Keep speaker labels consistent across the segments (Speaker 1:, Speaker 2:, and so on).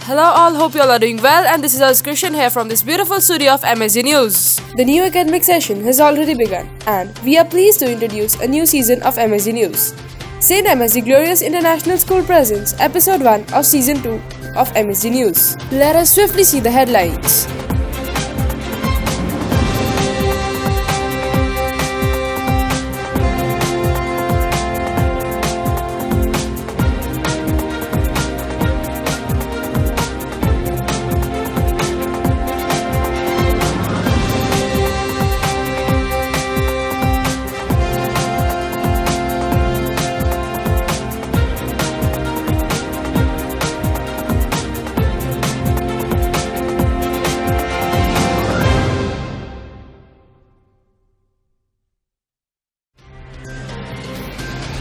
Speaker 1: Hello all, hope you all are doing well, and this is us Christian here from this beautiful studio of MSG News. The new academic session has already begun, and we are pleased to introduce a new season of MSG News. St. MSG Glorious International School presents Episode 1 of Season 2 of MSG News. Let us swiftly see the headlines.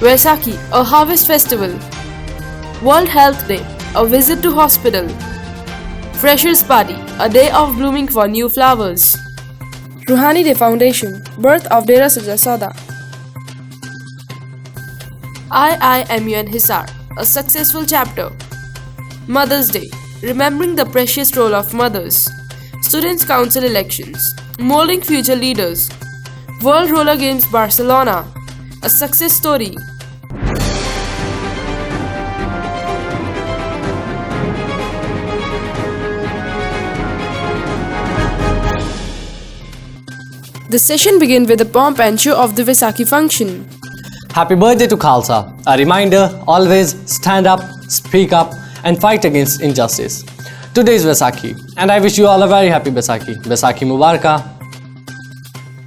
Speaker 1: Vaisakhi, a harvest festival. World Health Day, a visit to hospital. Freshers Party, a day of blooming for new flowers. Ruhani Day Foundation, birth of Dera Saja Sauda. IIMUN Hisar, a successful chapter. Mother's Day, remembering the precious role of mothers. Students' Council elections, molding future leaders. World Roller Games Barcelona, a success story. The session began with the pomp and show of the Vaisakhi Function.
Speaker 2: Happy birthday to Khalsa. A reminder, always stand up, speak up and fight against injustice. Today is Vaisakhi and I wish you all a very happy Vaisakhi. Vaisakhi Mubaraka.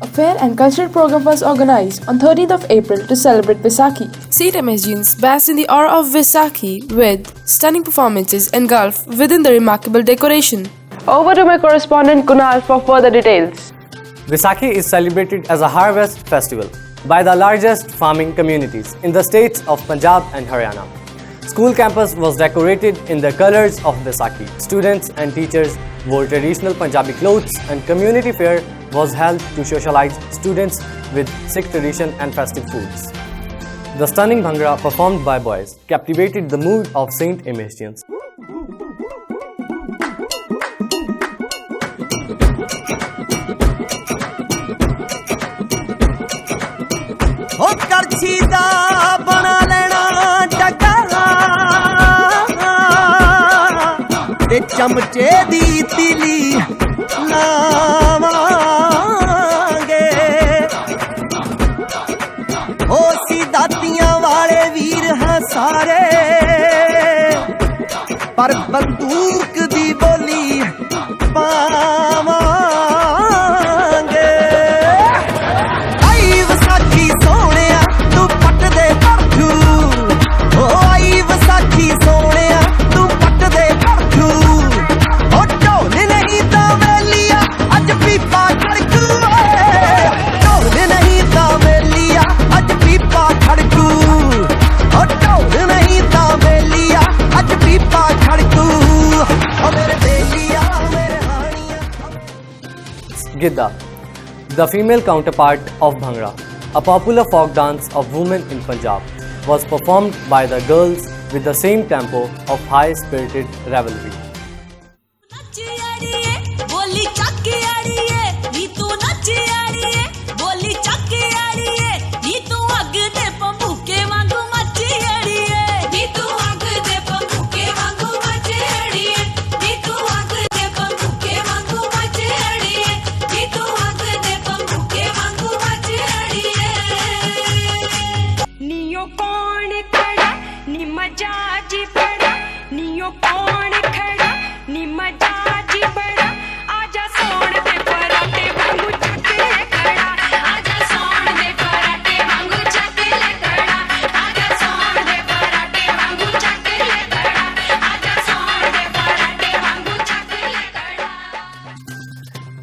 Speaker 1: A fair and cultural program was organized on 13th of April to celebrate Vaisakhi. St. MSGians basked in the aura of Vaisakhi with stunning performances engulfed within the remarkable decoration. Over to my correspondent Kunal for further details.
Speaker 2: Vaisakhi is celebrated as a harvest festival by the largest farming communities in the states of Punjab and Haryana. School campus was decorated in the colors of Vaisakhi. Students and teachers wore traditional Punjabi clothes and community fair was held to socialize students with Sikh tradition and festive foods. The stunning Bhangra performed by boys captivated the mood of St. MSGians.
Speaker 3: चमचे दी तिली लावांगे ओ सी दातियां वाले वीर हैं सारे पर बंदूक दी बोली पावांगे आई वसाखी सोहणिया तू पट दे पट्ठू ओ आई वसाखी सोहणिया तू पट दे पट्ठू
Speaker 2: Gidda, the female counterpart of Bhangra, a popular folk dance of women in Punjab, was performed by the girls with the same tempo of high-spirited revelry.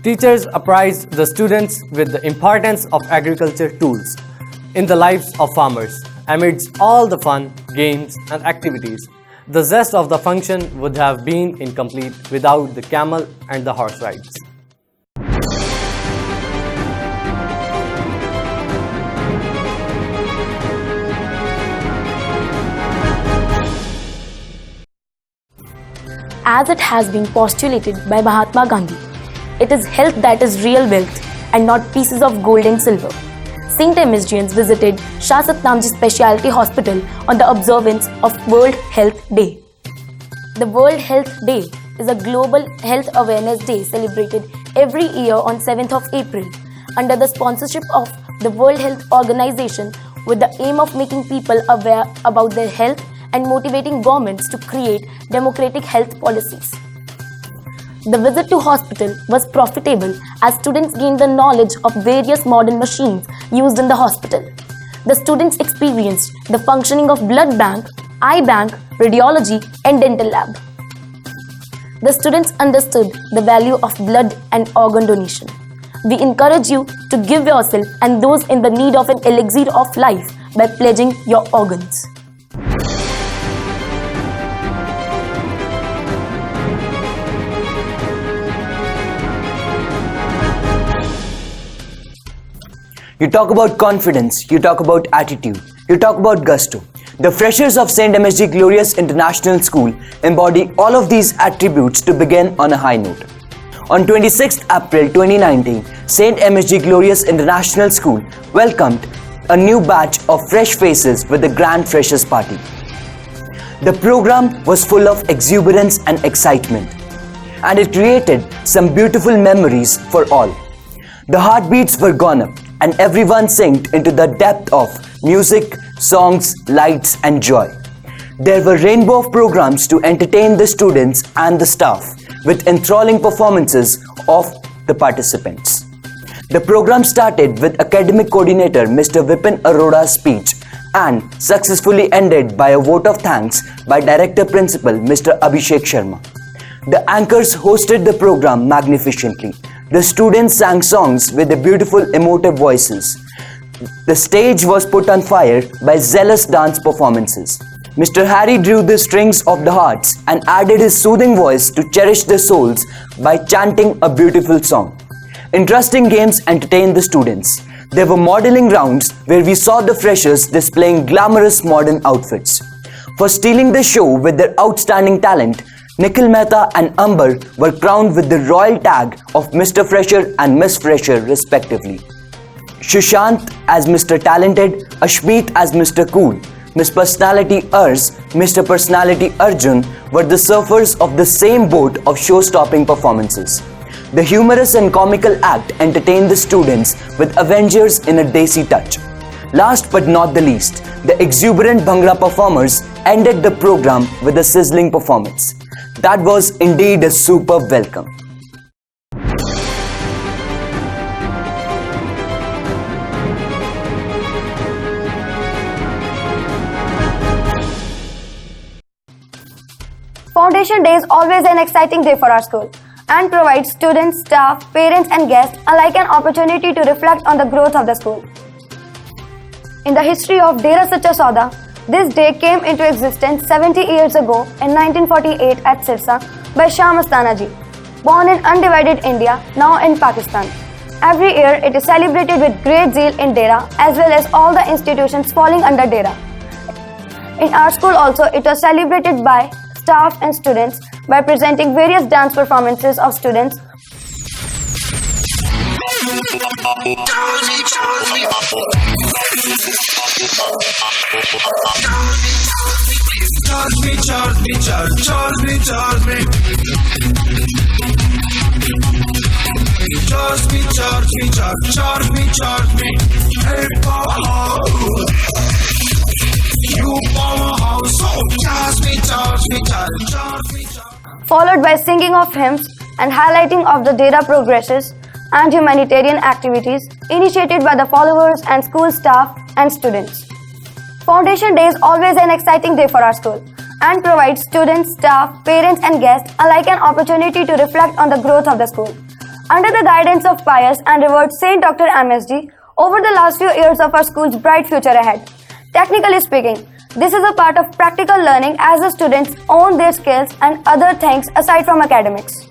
Speaker 2: Teachers apprised the students with the importance of agriculture tools in the lives of farmers. Amidst all the fun, games and activities, the zest of the function would have been incomplete without the camel and the horse rides.
Speaker 4: as it has been postulated by Mahatma Gandhi. It is health that is real wealth and not pieces of gold and silver. Saint MSGians visited Shah Satnamji Specialty Hospital on the observance of World Health Day. The World Health Day is a global health awareness day celebrated every year on 7th of April under the sponsorship of the World Health Organization with the aim of making people aware about their health and motivating governments to create democratic health policies. The visit to hospital was profitable as students gained the knowledge of various modern machines used in the hospital. The students experienced the functioning of blood bank, eye bank, radiology and dental lab. The students understood the value of blood and organ donation. We encourage you to give yourself and those in the need of an elixir of life by pledging your organs.
Speaker 5: You talk about confidence, you talk about attitude, you talk about gusto. The freshers of St. MSG Glorious International School embody all of these attributes to begin on a high note. On 26th April 2019, St. MSG Glorious International School welcomed a new batch of fresh faces with the Grand Freshers Party. The program was full of exuberance and excitement, and it created some beautiful memories for all. The heartbeats were gone up, and everyone sank into the depth of music, songs, lights, and joy. There were rainbow of programs to entertain the students and the staff with enthralling performances of the participants. The program started with academic coordinator Mr. Vipin Arora's speech and successfully ended by a vote of thanks by Director Principal Mr. Abhishek Sharma. The anchors hosted the program magnificently. The students sang songs with their beautiful emotive voices. The stage was put on fire by zealous dance performances. Mr. Harry drew the strings of the hearts and added his soothing voice to cherish the souls by chanting a beautiful song. Interesting games entertained the students. There were modeling rounds where we saw the freshers displaying glamorous modern outfits. For stealing the show with their outstanding talent, Nikhil Mehta and Amber were crowned with the royal tag of Mr. Fresher and Miss Fresher respectively. Shushant as Mr. Talented, Ashmeet as Mr. Cool, Miss Personality Urs, Mr. Personality Arjun were the surfers of the same boat of show-stopping performances. The humorous and comical act entertained the students with Avengers in a desi touch. Last but not the least, the exuberant Bhangra performers ended the program with a sizzling performance. That was indeed a superb welcome.
Speaker 6: Foundation Day is always an exciting day for our school and provides students, staff, parents and guests alike an opportunity to reflect on the growth of the school. In the history of Dera Sacha Sauda, this day came into existence 70 years ago in 1948 at Sirsa by Shah Mastana ji, born in undivided India, now in Pakistan. Every year it is celebrated with great zeal in Dera as well as all the institutions falling under Dera. In our school also it was celebrated by staff and students by presenting various dance performances of students. Followed by singing of hymns and highlighting of the Dera progresses and humanitarian activities initiated by the followers and school staff and students. Foundation Day is always an exciting day for our school and provides students, staff, parents and guests alike an opportunity to reflect on the growth of the school. Under the guidance of pious and revered Saint Dr. MSG, over the last few years of our school's bright future ahead. Technically speaking, this is a part of practical learning as the students own their skills and other things aside from academics.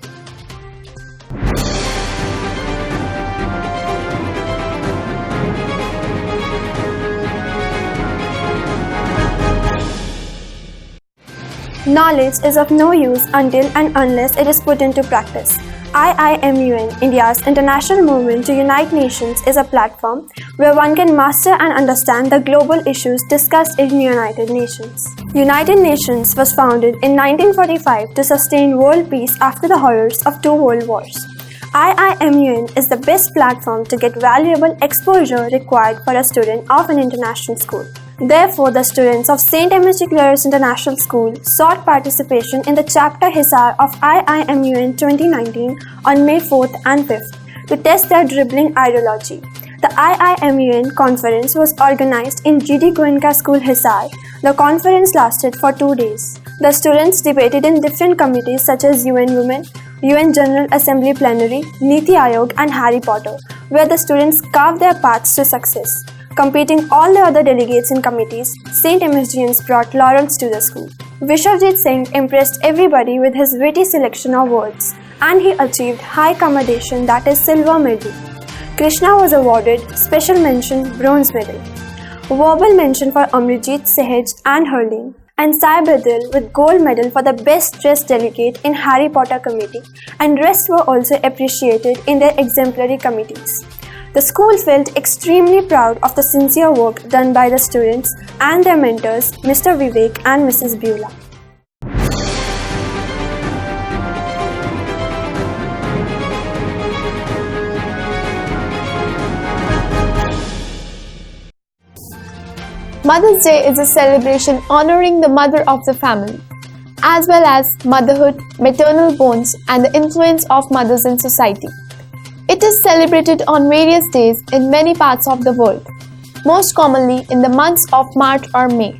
Speaker 7: Knowledge is of no use until and unless it is put into practice. IIMUN, India's international movement to unite nations, is a platform where one can master and understand the global issues discussed in United Nations. United Nations was founded in 1945 to sustain world peace after the horrors of two world wars. IIMUN is the best platform to get valuable exposure required for a student of an international school. Therefore, the students of St. MSG Glorious International School sought participation in the Chapter Hisar of IIMUN 2019 on May 4th and 5th to test their dribbling ideology. The IIMUN conference was organized in GD Goenka School Hisar. The conference lasted for 2 days. The students debated in different committees such as UN Women, UN General Assembly Plenary, Niti Aayog and Harry Potter, where the students carved their paths to success. Competing all the other delegates in committees, St. MSGians brought laurels to the school. Vishwajit Singh impressed everybody with his witty selection of words, and he achieved high commendation, that is silver medal. Krishna was awarded special mention bronze medal. Verbal mention for Amrijit, Sehaj and Hurling, and Sai Badal with gold medal for the best dressed delegate in Harry Potter committee, and rest were also appreciated in their exemplary committees. The school felt extremely proud of the sincere work done by the students and their mentors, Mr. Vivek and Mrs. Beulah.
Speaker 8: Mother's Day is a celebration honoring the mother of the family, as well as motherhood, maternal bonds, and the influence of mothers in society. It is celebrated on various days in many parts of the world, most commonly in the months of March or May.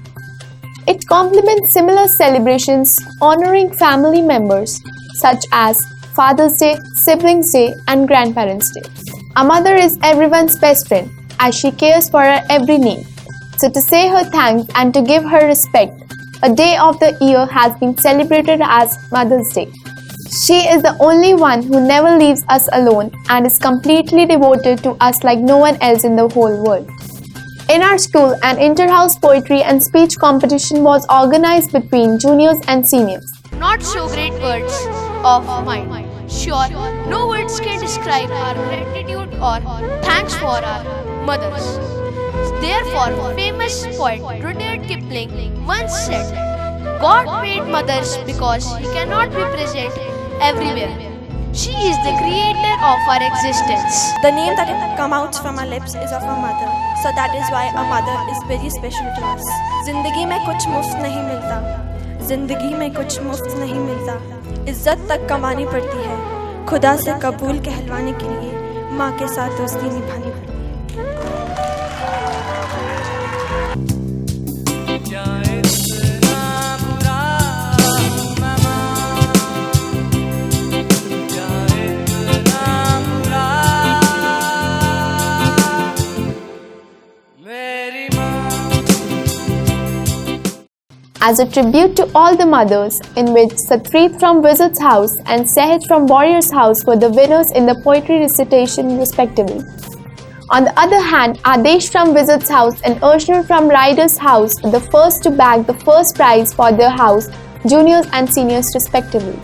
Speaker 8: It complements similar celebrations honoring family members such as Father's Day, Siblings Day, and Grandparents' Day. A mother is everyone's best friend as she cares for her every need. So to say her thanks and to give her respect, a day of the year has been celebrated as Mother's Day. She is the only one who never leaves us alone and is completely devoted to us like no one else in the whole world. In our school, an inter-house poetry and speech competition was organized between juniors and seniors.
Speaker 9: Not so great words of mine. Sure, no words can describe our gratitude or thanks for our mothers. Therefore, famous poet Rudyard Kipling once said, God made mothers because He cannot be present everywhere. She is the creator of our existence.
Speaker 10: The name that comes out from our lips is of our mother. So that is why our mother is very special to us. जिंदगी में कुछ मुफ्त नहीं मिलता, जिंदगी में कुछ मुफ्त नहीं मिलता, इज्जत तक कमानी पड़ती है, खुदा से कबूल कहलवाने के लिए माँ के साथ दोस्ती निभानी पड़ती है.
Speaker 8: As a tribute to all the mothers, in which Satpreet from Wizard's House and Sehaj from Warrior's House were the winners in the poetry recitation respectively. On the other hand, Adesh from Wizard's House and Arshner from Rider's House were the first to bag the first prize for their house, juniors and seniors respectively.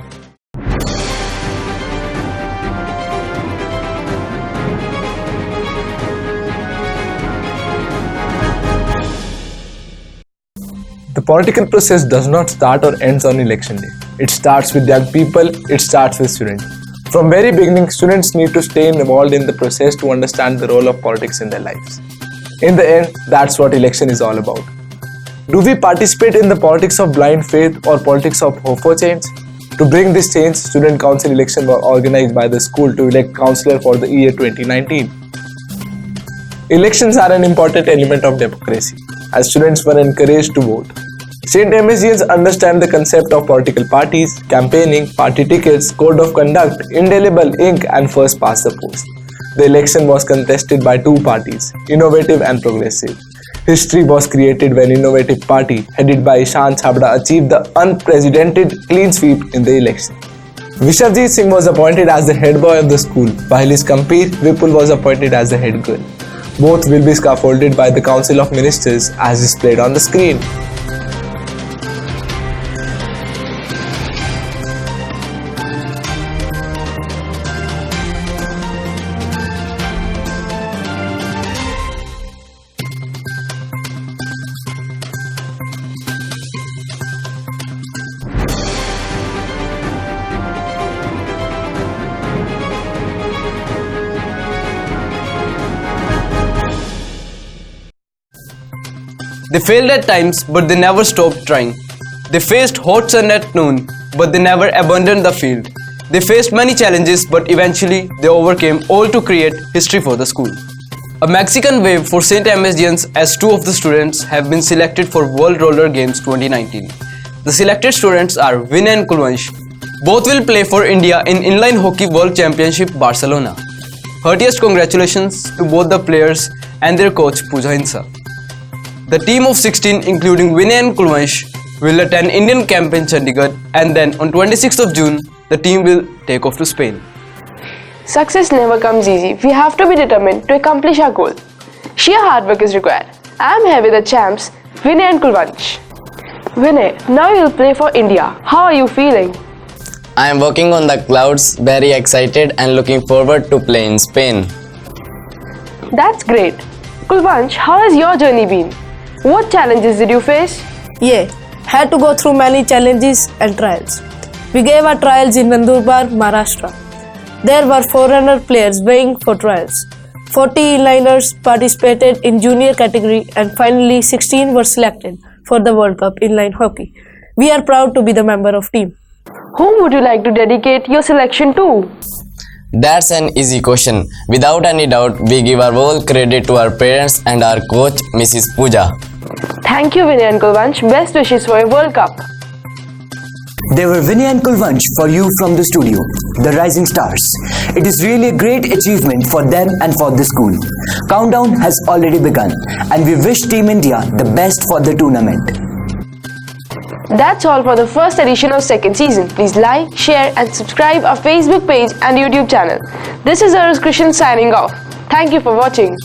Speaker 11: The political process does not start or ends on election day. It starts with young people, it starts with students. From very beginning, students need to stay involved in the process to understand the role of politics in their lives. In the end, that's what election is all about. Do we participate in the politics of blind faith or politics of hope for change? To bring this change, student council elections were organized by the school to elect councillor for the year 2019. Elections are an important element of democracy, as students were encouraged to vote. St. MSGians understand the concept of political parties, campaigning, party tickets, code of conduct, indelible ink and first past the post. The election was contested by two parties, Innovative and Progressive. History was created when Innovative Party, headed by Ishan Chhabda, achieved the unprecedented clean sweep in the election. Vishwajit Singh was appointed as the head boy of the school, while his compeer Vipul was appointed as the head girl. Both will be scaffolded by the Council of Ministers as displayed on the screen.
Speaker 12: They failed at times, but they never stopped trying. They faced hot sun at noon, but they never abandoned the field. They faced many challenges, but eventually they overcame all to create history for the school. A Mexican wave for St. MSGians, as two of the students have been selected for World Roller Games 2019. The selected students are Vinay and Kulvansh. Both will play for India in Inline Hockey World Championship Barcelona. Heartiest congratulations to both the players and their coach Pooja Hinsa. The team of 16, including Vinay and Kulvansh, will attend Indian camp in Chandigarh, and then on 26th of June, the team will take off to Spain.
Speaker 1: Success never comes easy. We have to be determined to accomplish our goal. Sheer hard work is required. I am here with the champs, Vinay and Kulvansh. Vinay, now you'll play for India. How are you feeling?
Speaker 13: I am working on the clouds, very excited and looking forward to play in Spain.
Speaker 1: That's great. Kulvansh, how has your journey been? What challenges did you face?
Speaker 14: Yeah, had to go through many challenges and trials. We gave our trials in Nandurbar, Maharashtra. There were 400 players weighing for trials. 40 inliners participated in junior category, and finally 16 were selected for the World Cup inline hockey. We are proud to be the member of team.
Speaker 1: Whom would you like to dedicate your selection to?
Speaker 13: That's an easy question. Without any doubt, we give our whole credit to our parents and our coach, Mrs. Pooja.
Speaker 1: Thank you, Vinay and Kulvansh. Best wishes for your World Cup.
Speaker 5: They were Vinay and Kulvansh for you from the studio, the Rising Stars. It is really a great achievement for them and for the school. Countdown has already begun, and we wish Team India the best for the tournament.
Speaker 1: That's all for the first edition of second season. Please like, share and subscribe our Facebook page and YouTube channel. This is Arus Krishan signing off. Thank you for watching.